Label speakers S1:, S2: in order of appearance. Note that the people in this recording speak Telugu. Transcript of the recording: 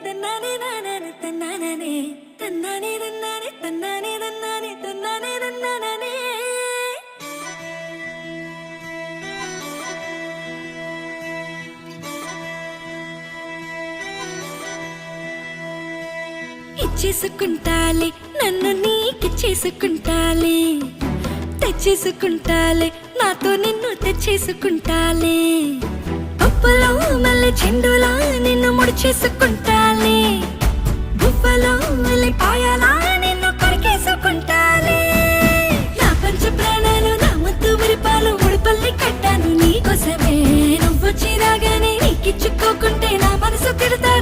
S1: తన్నానే నాననే తన్నాననే తన్నానే తన్నానే తన్నానే తన్నానే తన్నానే తన్నాననే ఇచ్చేసుకుంటాలే నన్ను నీకిచ్చేసుకుంటాలే తెచ్చేసుకుంటాలే నాతో నిన్ను తెచ్చేసుకుంటాలే పప్పులో మళ్ళీ చెండులా నిన్ను ముడిచేసుకుంటాలే గువ్వలో మళ్ళీ పాయలా నిన్ను కరికేసుకుంటాలే నా పంచ ప్రాణాలు నా ముద్దు మురిపాలు ముడిపల్లి కట్టాను నీకోసమే నువ్వు చిరాగానే నీకిచ్చుకోకుంటే నా మనసు తిడతా